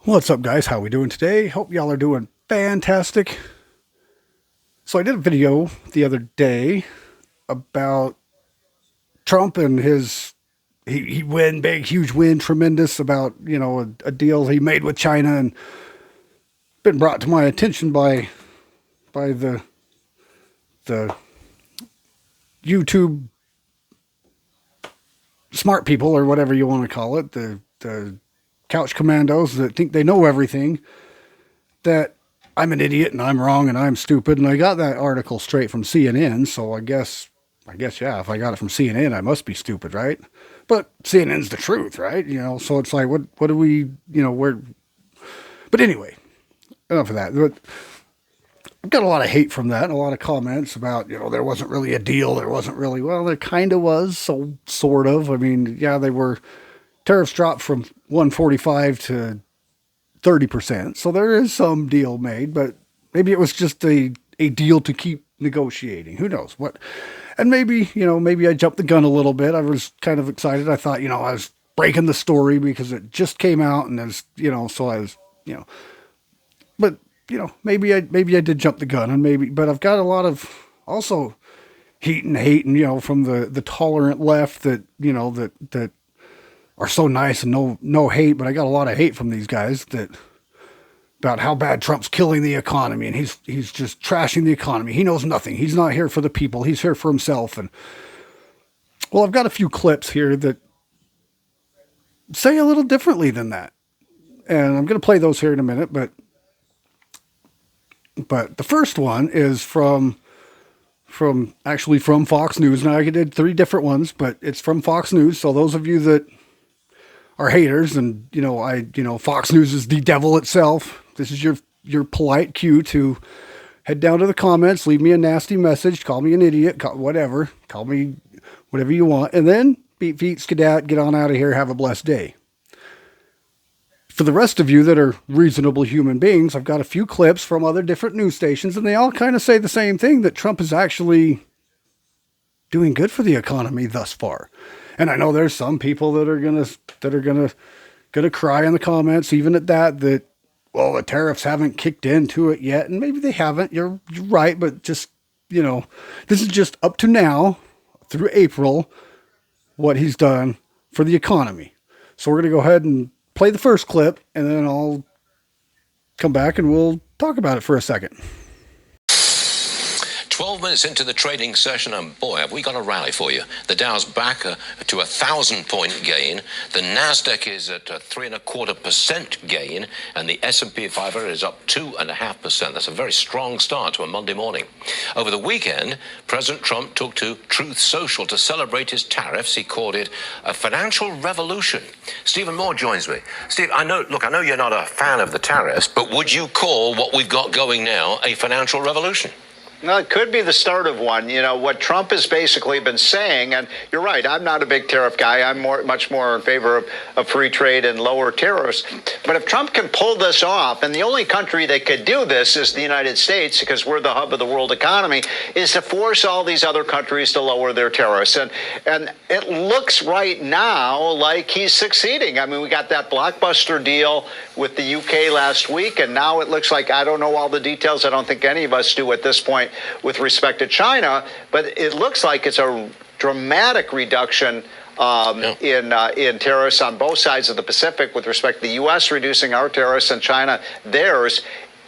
What's up, guys? How we doing today? Hope y'all are doing fantastic. So I did a video the other day about Trump and his he win big, huge win, tremendous about a deal he made with China, and been brought to my attention by the YouTube smart people, or whatever you want to call it, the couch commandos that think they know everything, that I'm an idiot and I'm wrong and I'm stupid. And I got that article straight from CNN. So I guess, yeah, if I got it from CNN, I must be stupid, right? But CNN's the truth, right? So it's like, what do we, where, but anyway, enough of that. But I've got a lot of hate from that and a lot of comments about, there wasn't really a deal. There wasn't really, well, there kind of was. So sort of, I mean, yeah, tariffs dropped from 145 to 30%. So there is some deal made, but maybe it was just a deal to keep negotiating. Who knows what? And maybe I jumped the gun a little bit. I was kind of excited. I thought, I was breaking the story because it just came out, and there's, so I was, but maybe I did jump the gun, and but I've got a lot of also heat and hate, and from the tolerant left that that are so nice and no hate, but I got a lot of hate from these guys about how bad Trump's killing the economy, and he's just trashing the economy. He knows nothing. He's not here for the people. He's here for himself. And well, I've got a few clips here that say a little differently than that, and I'm going to play those here in a minute. But the first one is from Fox News. Now I did 3 different ones, but it's from Fox News. So those of you that are haters, and Fox News is the devil itself, this is your polite cue to head down to the comments, leave me a nasty message, call me an idiot, call me whatever you want, and then beat feet, skedat, get on out of here, have a blessed day. For the rest of you that are reasonable human beings, I've got a few clips from other different news stations, and they all kind of say the same thing, that Trump is actually doing good for the economy thus far. And I know there's some people that are gonna cry in the comments, even at that well, the tariffs haven't kicked into it yet, and maybe they haven't. You're right, but just this is just up to now, through April, what he's done for the economy. So we're gonna go ahead and play the first clip, and then I'll come back and we'll talk about it for a second. 12 minutes into the trading session, and boy, have we got a rally for you. The Dow's back to a 1,000-point gain. The Nasdaq is at a 3.25% gain, and the S&P 500 is up 2.5%. That's a very strong start to a Monday morning. Over the weekend, President Trump took to Truth Social to celebrate his tariffs. He called it a financial revolution. Stephen Moore joins me. Steve, I know you're not a fan of the tariffs, but would you call what we've got going now a financial revolution? No, it could be the start of one. What Trump has basically been saying, and you're right, I'm not a big tariff guy. I'm much more in favor of free trade and lower tariffs. But if Trump can pull this off, and the only country that could do this is the United States, because we're the hub of the world economy, is to force all these other countries to lower their tariffs. And it looks right now like he's succeeding. I mean, we got that blockbuster deal with the UK last week, and now it looks like, I don't know all the details. I don't think any of us do at this point with respect to China, but it looks like it's a dramatic reduction in tariffs on both sides of the Pacific, with respect to the U.S. reducing our tariffs and China theirs.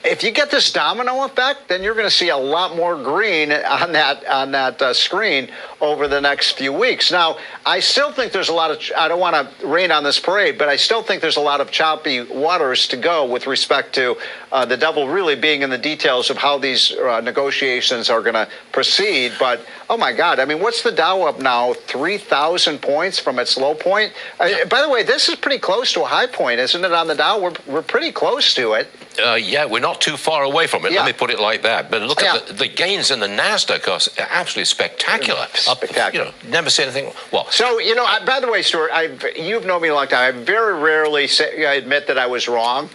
If you get this domino effect, then you're going to see a lot more green on that screen over the next few weeks. Now, I still think there's a lot of, I don't want to rain on this parade, but I still think there's a lot of choppy waters to go with respect to the devil really being in the details of how these negotiations are going to proceed. But, oh my God, I mean, what's the Dow up now? 3,000 points from its low point? By the way, this is pretty close to a high point, isn't it, on the Dow? We're pretty close to it. Yeah, we're not too far away from it. Yeah. Let me put it like that. But look at the gains in the Nasdaq are absolutely spectacular. Spectacular. Never see anything. Well, so by the way, Stuart, you've known me a long time. I very rarely admit that I was wrong,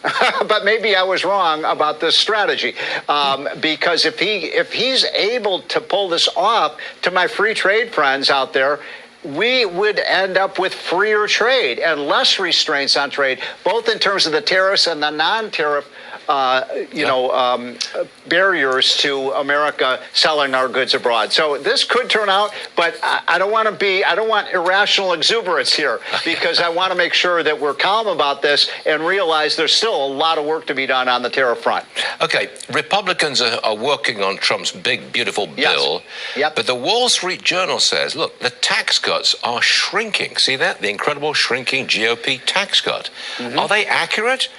but maybe I was wrong about this strategy. Because if he's able to pull this off, to my free trade friends out there, we would end up with freer trade and less restraints on trade, both in terms of the tariffs and the non-tariff barriers to America selling our goods abroad. So this could turn out, but I don't want irrational exuberance here, because I want to make sure that we're calm about this and realize there's still a lot of work to be done on the tariff front. Okay, Republicans are working on Trump's big, beautiful bill. Yep. But the Wall Street Journal says, look, the tax cuts are shrinking. See that? The incredible shrinking GOP tax cut. Mm-hmm. Are they accurate?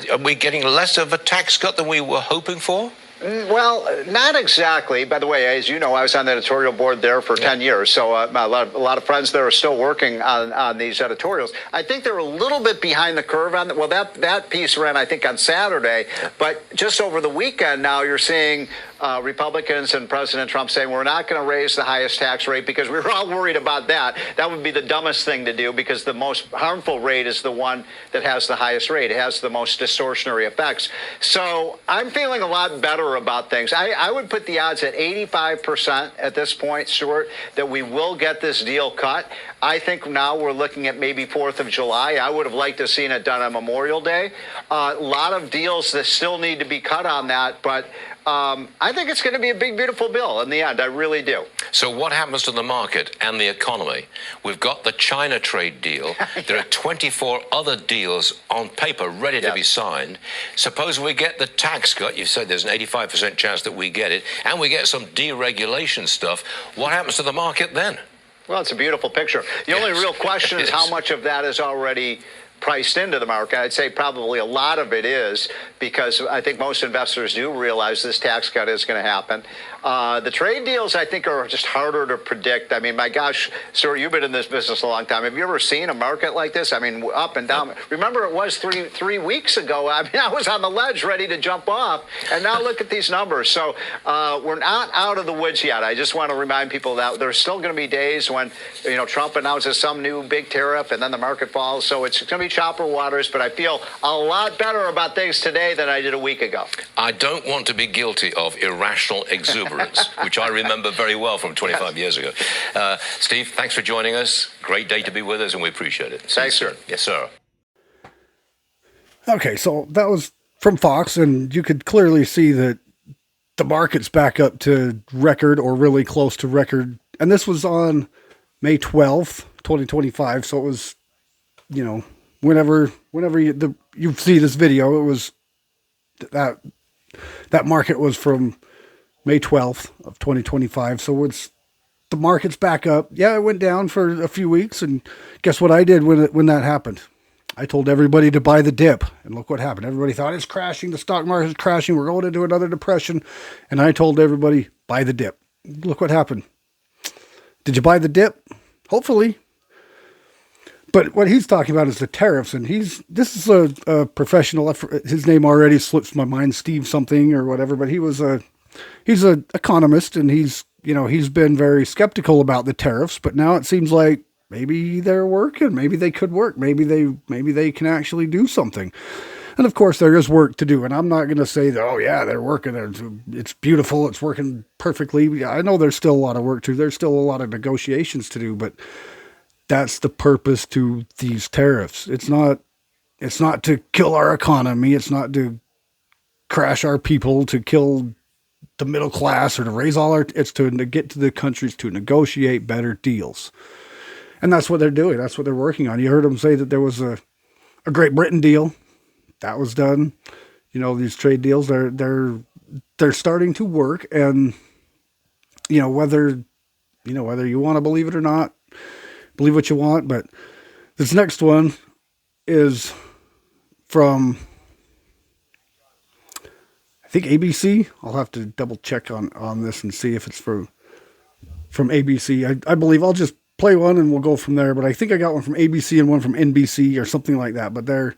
Are we getting less of a tax cut than we were hoping for? Well, not exactly. By the way, as you know, I was on the editorial board there for 10 years, so a lot of friends there are still working on these editorials. I think they're a little bit behind the curve on that. Well, that piece ran, I think, on Saturday, but just over the weekend now you're seeing Republicans and President Trump saying we're not going to raise the highest tax rate because we were all worried about that. That would be the dumbest thing to do, because the most harmful rate is the one that has the highest rate. It has the most distortionary effects. So I'm feeling a lot better about things. I would put the odds at 85% at this point, Stuart, that we will get this deal cut. I think now we're looking at maybe 4th of July. I would have liked to have seen it done on Memorial Day. A lot of deals that still need to be cut on that, but I think it's going to be a big, beautiful bill in the end. I really do. So what happens to the market and the economy? We've got the China trade deal. There are 24 other deals on paper ready to be signed. Suppose we get the tax cut. You said there's an 85% chance that we get it, and we get some deregulation stuff. What happens to the market then? Well, it's a beautiful picture. The only real question is how much of that is already priced into the market. I'd say probably a lot of it is, because I think most investors do realize this tax cut is going to happen. The trade deals, I think, are just harder to predict. I mean, my gosh, Stuart, you've been in this business a long time. Have you ever seen a market like this? I mean, up and down. Remember, it was three weeks ago. I mean, I was on the ledge ready to jump off, and now look at these numbers. So we're not out of the woods yet. I just want to remind people that there's still going to be days when, Trump announces some new big tariff and then the market falls. So it's going to be chopper waters, but I feel a lot better about things today than I did a week ago. I don't want to be guilty of irrational exuberance, which I remember very well from 25 years ago. Steve, thanks for joining us. Great day to be with us, and we appreciate it. Thanks, sir. Yes, sir. Okay, so that was from Fox, and you could clearly see that the market's back up to record or really close to record. And this was on May 12th, 2025. So it was, whenever you see this video, it was that market was from May 12th of 2025. So the market's back up. Yeah, it went down for a few weeks, and guess what I did when that happened? I told everybody to buy the dip, and look what happened. Everybody thought it's crashing. The stock market is crashing. We're going into another depression. And I told everybody, buy the dip. Look what happened. Did you buy the dip? Hopefully. But what he's talking about is the tariffs, and this is a professional. His name already slips my mind, Steve something or whatever. But he's an economist, and he's been very skeptical about the tariffs. But now it seems like maybe they're working. Maybe they could work. Maybe they can actually do something. And of course, there is work to do. And I'm not going to say that, oh yeah, they're working. It's beautiful. It's working perfectly. I know there's still a lot of work to do. There's still a lot of negotiations to do, but that's the purpose to these tariffs. It's not to kill our economy. It's not to crash our people, to kill the middle class, or to raise it's to get to the countries to negotiate better deals. And that's what they're doing. That's what they're working on. You heard them say that there was a Great Britain deal that was done. These trade deals, they're starting to work. And, whether you want to believe it or not, believe what you want. But this next one is from, I think, ABC. I'll have to double check on this and see if it's from ABC. I believe I'll just play one and we'll go from there. But I think I got one from ABC and one from NBC or something like that. But they're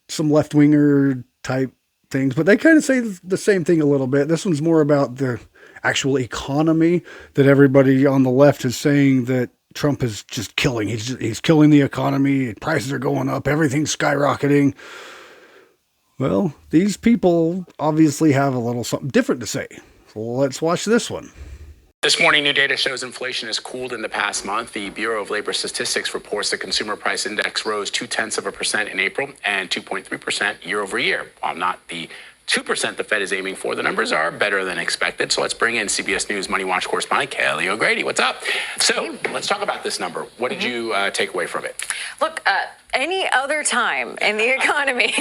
some left-winger type things, but they kind of say the same thing a little bit. This one's more about the actual economy, that everybody on the left is saying that Trump is just killing. He's killing the economy. Prices are going up. Everything's skyrocketing. Well, these people obviously have a little something different to say. So let's watch this one. This morning, new data shows inflation has cooled in the past month. The Bureau of Labor Statistics reports the consumer price index rose 0.2% in April and 2.3% year over year. While not the 2% the Fed is aiming for, the numbers are better than expected. So let's bring in CBS News Money Watch correspondent Kelly O'Grady. What's up? So let's talk about this number. What did you take away from it? Look, any other time in the economy,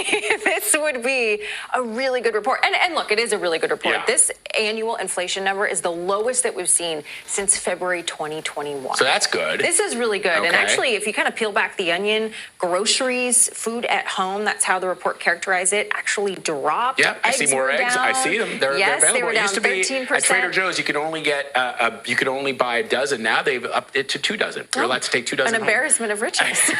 this would be a really good report. And look, it is a really good report. Yeah. This annual inflation number is the lowest that we've seen since February 2021. So that's good. This is really good. Okay. And actually, if you kind of peel back the onion, groceries, food at home, that's how the report characterized it, actually dropped. Yeah, I see more eggs. Down. I see them. They're available. They were down it used to 13%. be at Trader Joe's. You could only get you could only buy a dozen. Now they've upped it to 2 dozen. You're allowed to take 2 dozen. An embarrassment of riches.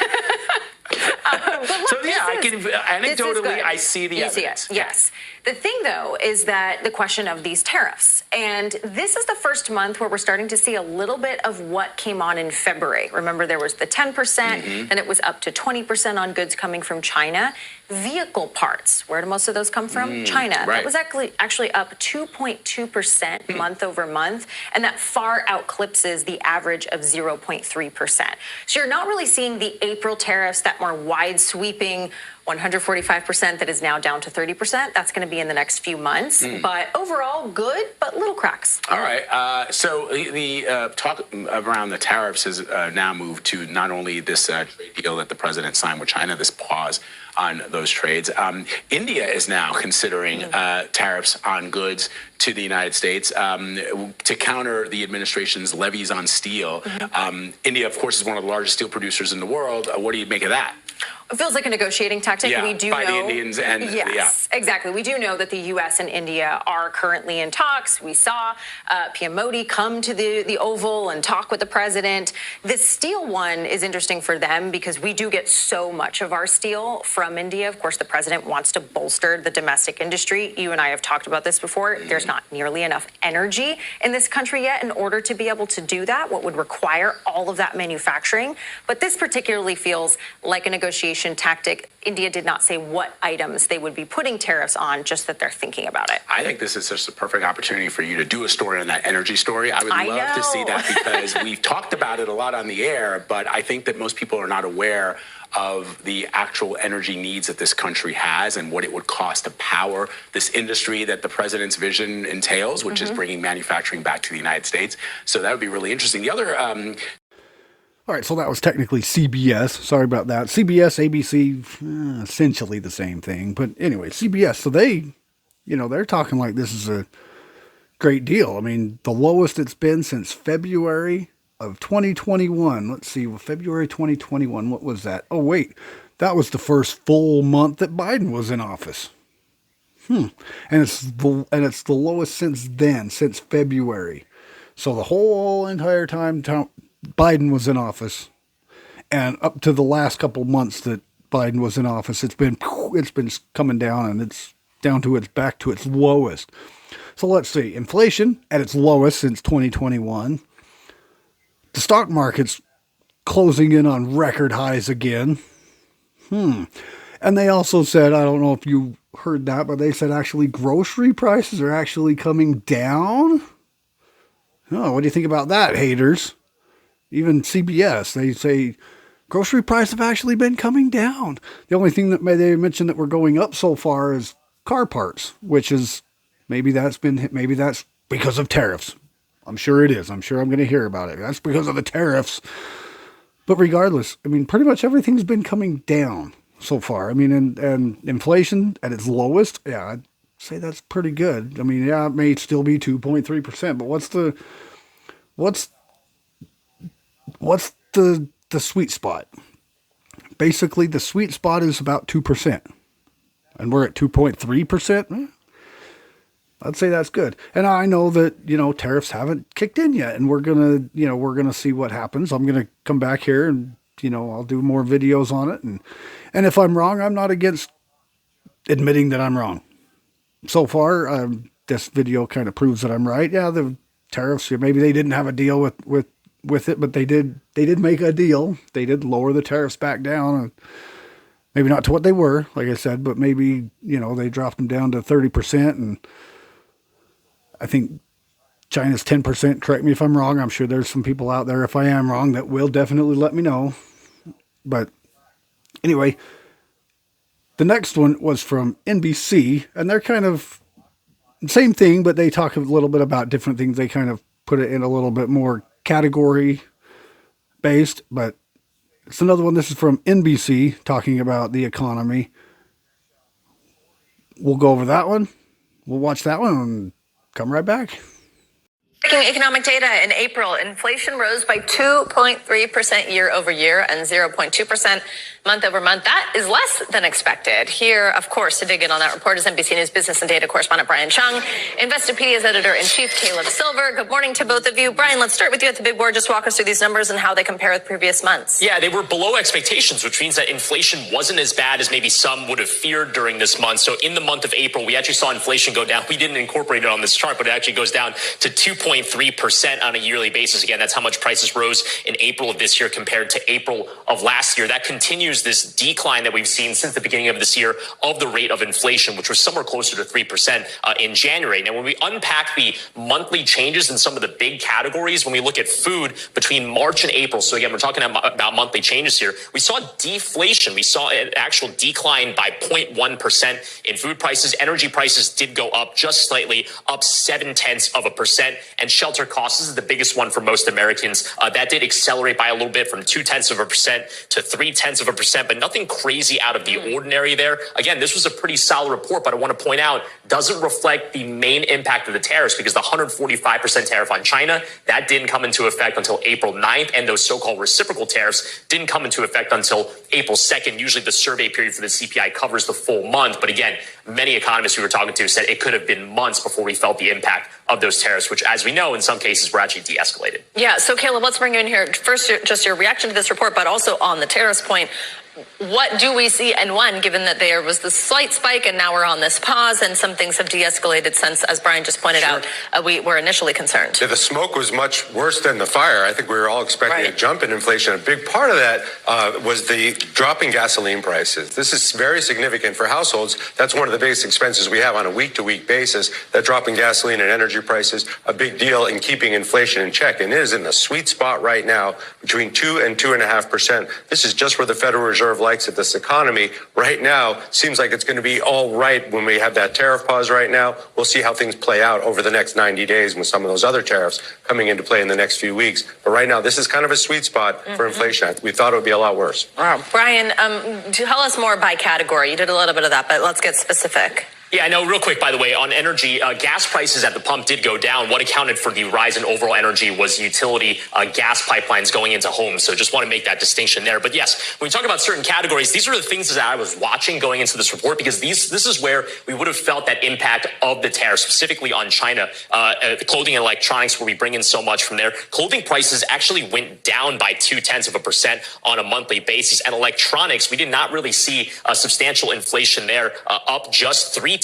But look, so yeah, anecdotally, I see the evidence. Yes. The thing, though, is that the question of these tariffs. And this is the first month where we're starting to see a little bit of what came on in February. Remember, there was the 10%, then it was up to 20% on goods coming from China. Vehicle parts, where do most of those come from? China. Right. That was actually up 2.2% month over month, and that far outclipses the average of 0.3%. So you're not really seeing the April tariffs, that more wide-sweeping 145% that is now down to 30%. That's going to be in the next few months. But overall, good, but little cracks. All right. So the talk around the tariffs has now moved to not only this trade deal that the president signed with China, this pause on those trades. India is now considering tariffs on goods to the United States to counter the administration's levies on steel. India, of course, is one of the largest steel producers in the world. What do you make of that? It feels like a negotiating tactic. Yeah, we do by know, the Indians and yes, exactly. We do know that the U.S. and India are currently in talks. We saw PM Modi come to the Oval and talk with the president. This steel one is interesting for them because we do get so much of our steel from India. Of course, the president wants to bolster the domestic industry. You and I have talked about this before. There's not nearly enough energy in this country yet in order to be able to do that, what would require all of that manufacturing. But this particularly feels like a negotiation tactic. India did not say what items they would be putting tariffs on, just that they're thinking about it. I think this is just a perfect opportunity for you to do a story on that energy story. I would love to see that because we've talked about it a lot on the air, but I think that most people are not aware of the actual energy needs that this country has and what it would cost to power this industry that the president's vision entails, which is bringing manufacturing back to the United States. So that would be really interesting. The other All right, so that was technically CBS. Sorry about that. CBS, ABC, essentially the same thing. But anyway, CBS. So they're talking like this is a great deal. I mean, the lowest it's been since February of 2021. Let's see, February 2021. What was that? Oh, wait, that was the first full month that Biden was in office. And it's the lowest since then, since February. So the whole entire time Biden was in office, and up to the last couple of months that Biden was in office, it's been coming down, and it's down to back to its lowest. So let's see, inflation at its lowest since 2021. The stock market's closing in on record highs again. And they also said, I don't know if you heard that, but they said actually grocery prices are actually coming down. Oh, what do you think about that, haters? Even CBS, they say grocery prices have actually been coming down. The only thing that they mentioned that we're going up so far is car parts, which is maybe that's because of tariffs. I'm sure it is. I'm sure I'm going to hear about it. That's because of the tariffs. But regardless, I mean, pretty much everything's been coming down so far. I mean, and inflation at its lowest, yeah, I'd say that's pretty good. I mean, yeah, it may still be 2.3%, but what's the sweet spot? Basically, the sweet spot is about 2%. And we're at 2.3%. I'd say that's good. And I know that, tariffs haven't kicked in yet, and we're going to see what happens. I'm going to come back here and, I'll do more videos on it. And if I'm wrong, I'm not against admitting that I'm wrong. So far, this video kind of proves that I'm right. Yeah, the tariffs, maybe they didn't have a deal with it, but they did make a deal. They did lower the tariffs back down. Maybe not to what they were, like I said, but maybe, they dropped them down to 30%. And I think China's 10%. Correct me if I'm wrong. I'm sure there's some people out there, if I am wrong, that will definitely let me know. But anyway, the next one was from NBC, and they're kind of same thing, but they talk a little bit about different things. They kind of put it in a little bit more category based, but it's another one. This is from NBC talking about the economy. We'll go over that one. We'll watch that one and come right back. Breaking economic data in April, inflation rose by 2.3% year over year and 0.2% month over month. That is less than expected. Here, of course, to dig in on that report is NBC News business and data correspondent Brian Chung, Investopedia's editor-in-chief Caleb Silver. Good morning to both of you. Brian, let's start with you at the big board. Just walk us through these numbers and how they compare with previous months. Yeah, they were below expectations, which means that inflation wasn't as bad as maybe some would have feared during this month. So in the month of April, we actually saw inflation go down. We didn't incorporate it on this chart, but it actually goes down to 2.3% on a yearly basis. Again, that's how much prices rose in April of this year compared to April of last year. That continues this decline that we've seen since the beginning of this year of the rate of inflation, which was somewhere closer to 3% in January. Now, when we unpack the monthly changes in some of the big categories, when we look at food between March and April, so again, we're talking about monthly changes here, we saw deflation. We saw an actual decline by 0.1% in food prices. Energy prices did go up just slightly, up 0.7%. And shelter costs, this is the biggest one for most Americans. That did accelerate by a little bit from 0.2% to 0.3%, but nothing crazy out of the ordinary there. Again, this was a pretty solid report, but I want to point out, doesn't reflect the main impact of the tariffs, because the 145% tariff on China, that didn't come into effect until April 9th, and those so-called reciprocal tariffs didn't come into effect until April 2nd. Usually the survey period for the CPI covers the full month, but again, many economists we were talking to said it could have been months before we felt the impact of those tariffs, which, as we know, in some cases were actually de-escalated. Yeah, so Caleb, let's bring you in here. First, just your reaction to this report, but also on the tariffs point. What do we see and when, given that there was this slight spike and now we're on this pause and some things have de-escalated since, as Brian just pointed out, we were initially concerned? Yeah, the smoke was much worse than the fire. I think we were all expecting a jump in inflation. A big part of that was the drop in gasoline prices. This is very significant for households. That's one of the biggest expenses we have on a week-to-week basis. That drop in gasoline and energy prices, a big deal in keeping inflation in check. And it is in the sweet spot right now, between 2 and 2.5%. This is just where the Federal Reserve likes it. This economy right now seems like it's going to be all right when we have that tariff pause right now. We'll see how things play out over the next 90 days with some of those other tariffs coming into play in the next few weeks. But right now, this is kind of a sweet spot for inflation. We thought it would be a lot worse. Wow. Brian, tell us more by category. You did a little bit of that, but let's get specific. Yeah, I know. Real quick, by the way, on energy, gas prices at the pump did go down. What accounted for the rise in overall energy was utility gas pipelines going into homes. So just want to make that distinction there. But yes, when we talk about certain categories, these are the things that I was watching going into this report, because this is where we would have felt that impact of the tariff, specifically on China. The clothing and electronics, where we bring in so much from there. Clothing prices actually went down by 0.2% on a monthly basis. And electronics, we did not really see a substantial inflation there, up just 0.3%.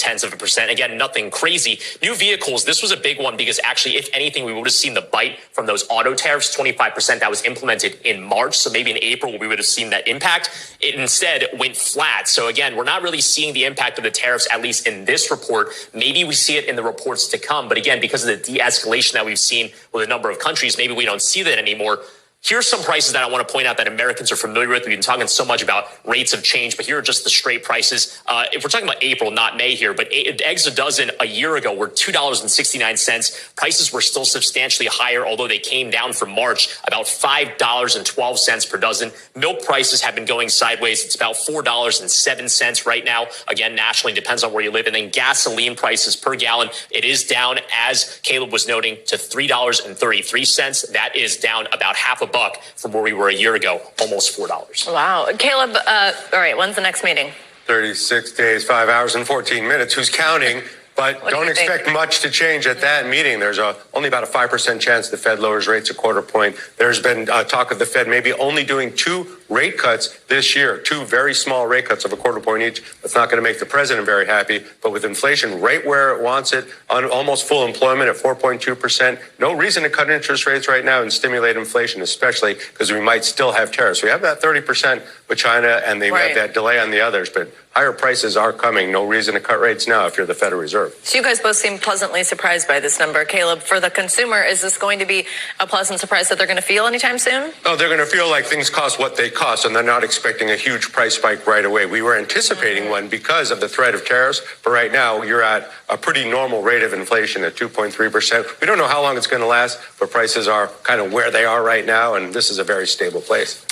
Again, nothing crazy. New vehicles, this was a big one, because actually, if anything, we would have seen the bite from those auto tariffs, 25% that was implemented in March. So maybe in April, we would have seen that impact. It instead went flat. So again, we're not really seeing the impact of the tariffs, at least in this report. Maybe we see it in the reports to come. But again, because of the de-escalation that we've seen with a number of countries, maybe we don't see that anymore. Here's some prices that I want to point out that Americans are familiar with. We've been talking so much about rates of change, but here are just the straight prices. If we're talking about April, not May here, but eggs a dozen a year ago were $2.69. Prices were still substantially higher, although they came down from March, about $5.12 per dozen. Milk prices have been going sideways. It's about $4.07 right now. Again, nationally, depends on where you live. And then gasoline prices per gallon, it is down, as Caleb was noting, to $3.33. That is down about half a buck from where we were a year ago, almost $4. Wow. Caleb, all right, when's the next meeting? 36 days, 5 hours, and 14 minutes. Who's counting? But don't expect much to change at that meeting. There's only about a 5% chance the Fed lowers rates a quarter point. There's been talk of the Fed maybe only doing 2 rate cuts this year, 2 very small rate cuts of a quarter point each. That's not going to make the president very happy. But with inflation right where it wants it, on almost full employment at 4.2%, no reason to cut interest rates right now and stimulate inflation, especially because we might still have tariffs. We have that 30% with China, and they have that delay on the others. But higher prices are coming. No reason to cut rates now if you're the Federal Reserve. So you guys both seem pleasantly surprised by this number. Caleb, for the consumer, is this going to be a pleasant surprise that they're going to feel anytime soon? No, they're going to feel like things cost what they cost, and they're not expecting a huge price spike right away. We were anticipating one because of the threat of tariffs, but right now you're at a pretty normal rate of inflation at 2.3%. We don't know how long it's going to last, but prices are kind of where they are right now, and this is a very stable place.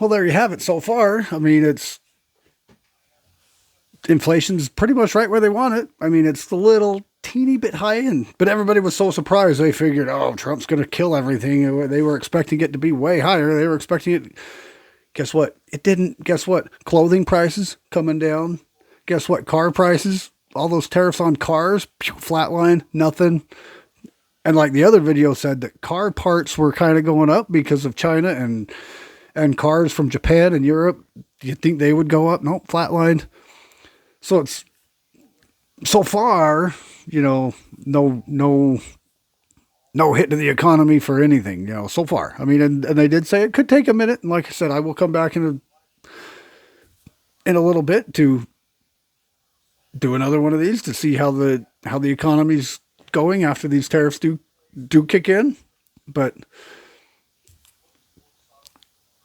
Well, there you have it so far. I mean, inflation's pretty much right where they want it. I mean, it's a little teeny bit high end, but everybody was so surprised. They figured, oh, Trump's going to kill everything. They were expecting it to be way higher. They were expecting it. Guess what? It didn't. Guess what? Clothing prices coming down. Guess what? Car prices, all those tariffs on cars, flatline, nothing. And like the other video said, that car parts were kind of going up because of China and cars from Japan and Europe. Do you think they would go up? Nope, flatlined. So it's so far, no hit to the economy for anything, so far. I mean, and they did say it could take a minute. And like I said, I will come back in a little bit to do another one of these to see how the economy's going after these tariffs do kick in. But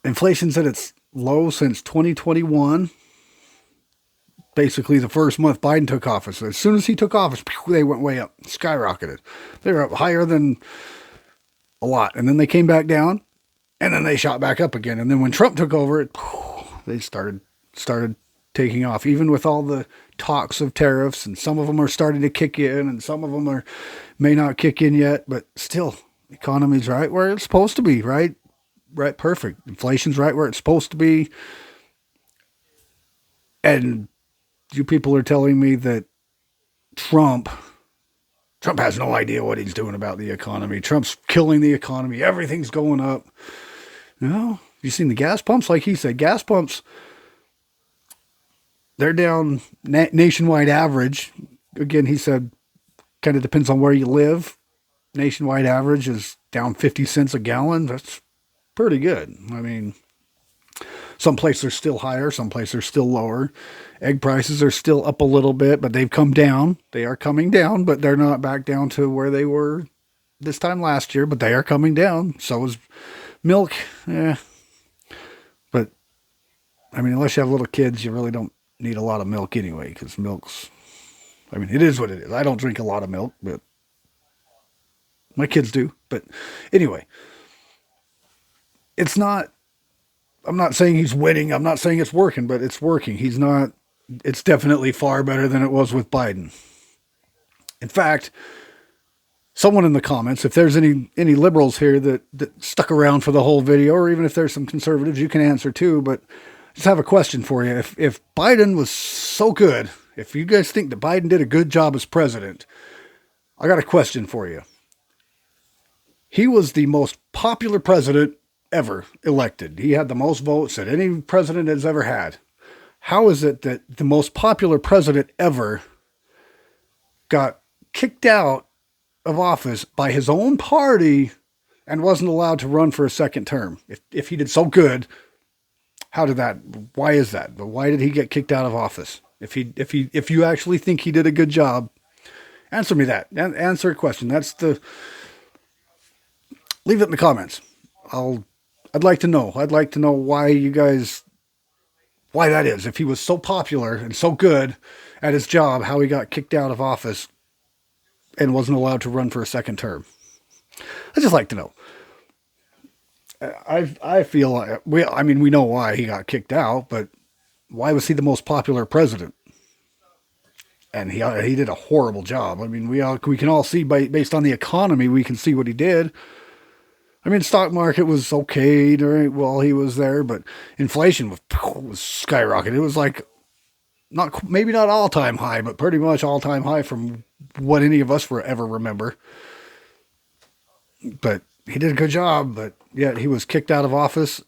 inflation's at its low since 2021. Basically, the first month Biden took office. As soon as he took office, they went way up, skyrocketed. They were up higher than a lot. And then they came back down, and then they shot back up again. And then when Trump took over, they started taking off, even with all the talks of tariffs. And some of them are starting to kick in, and some of them may not kick in yet. But still, the economy's right where it's supposed to be, right? Right, perfect. Inflation's right where it's supposed to be. And you people are telling me that Trump has no idea what he's doing about the economy. Trump's killing the economy. Everything's going up. No, you seen the gas pumps? Like he said, gas pumps, they're down nationwide average. Again, he said, kind of depends on where you live. Nationwide average is down 50 cents a gallon. That's pretty good. I mean, some places are still higher, some places are still lower. Egg prices are still up a little bit, but they've come down. They are coming down, but they're not back down to where they were this time last year, but they are coming down. So is milk. But, I mean, unless you have little kids, you really don't need a lot of milk anyway, because it is what it is. I don't drink a lot of milk, but my kids do. But anyway, I'm not saying he's winning. I'm not saying it's working, but it's working. It's definitely far better than it was with Biden. In fact, someone in the comments, if there's any liberals here that stuck around for the whole video, or even if there's some conservatives, you can answer too, but just have a question for you. If Biden was so good, if you guys think that Biden did a good job as president, I got a question for you. He was the most popular president ever elected. He had the most votes that any president has ever had. How is it that the most popular president ever got kicked out of office by his own party and wasn't allowed to run for a second term? If he did so good, why is that? But why did he get kicked out of office? If you actually think he did a good job, answer me that. Answer a question. Leave it in the comments. I'd like to know. I'd like to know why that is. If he was so popular and so good at his job, how he got kicked out of office and wasn't allowed to run for a second term. I'd just like to know. I feel like, we know why he got kicked out, but why was he the most popular president? And he did a horrible job. I mean, we can all see based on the economy, we can see what he did. I mean, stock market was okay while he was there, but inflation was skyrocketing. It was like maybe not all-time high, but pretty much all-time high from what any of us ever remember. But he did a good job, but yet he was kicked out of office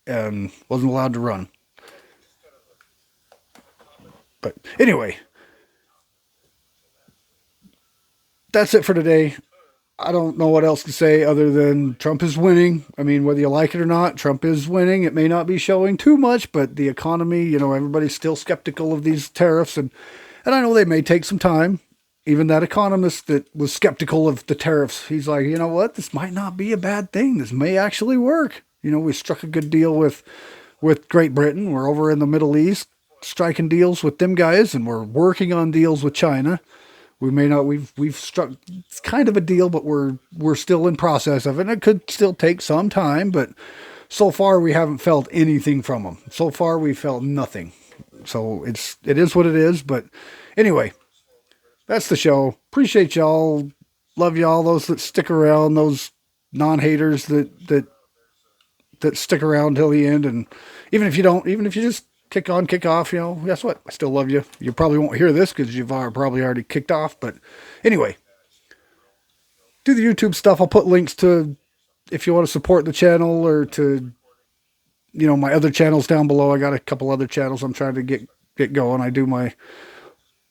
and wasn't allowed to run. But anyway, that's it for today. I don't know what else to say other than Trump is winning. I mean, whether you like it or not, Trump is winning. It may not be showing too much, but the economy, you know, everybody's still skeptical of these tariffs. And I know they may take some time. Even that economist that was skeptical of the tariffs, he's like, you know what? This might not be a bad thing. This may actually work. You know, we struck a good deal with Great Britain. We're over in the Middle East striking deals with them guys, and we're working on deals with China. We may not. We've struck kind of a deal, but we're still in process of it. And it could still take some time, but so far we haven't felt anything from them. So far we felt nothing. So it is what it is. But anyway, that's the show. Appreciate y'all. Love y'all. Those that stick around. Those non-haters that stick around till the end. And even if you don't, even if you just kick on, kick off, you know, guess what? I still love you. You probably won't hear this because you've probably already kicked off. But anyway, do the YouTube stuff. I'll put links to if you want to support the channel or to, you know, my other channels down below. I got a couple other channels I'm trying to get going. I do my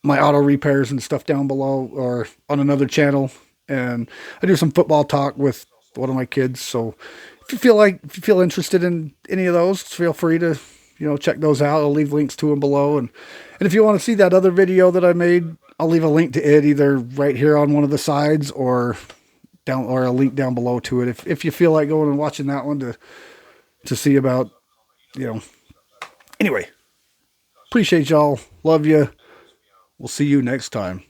auto repairs and stuff down below or on another channel. And I do some football talk with one of my kids. So if you feel interested in any of those, feel free to, you know, check those out. I'll leave links to them below. And if you want to see that other video that I made, I'll leave a link to it either right here on one of the sides or a link down below to it. If you feel like going and watching that one to see about, you know, anyway, appreciate y'all. Love you. We'll see you next time.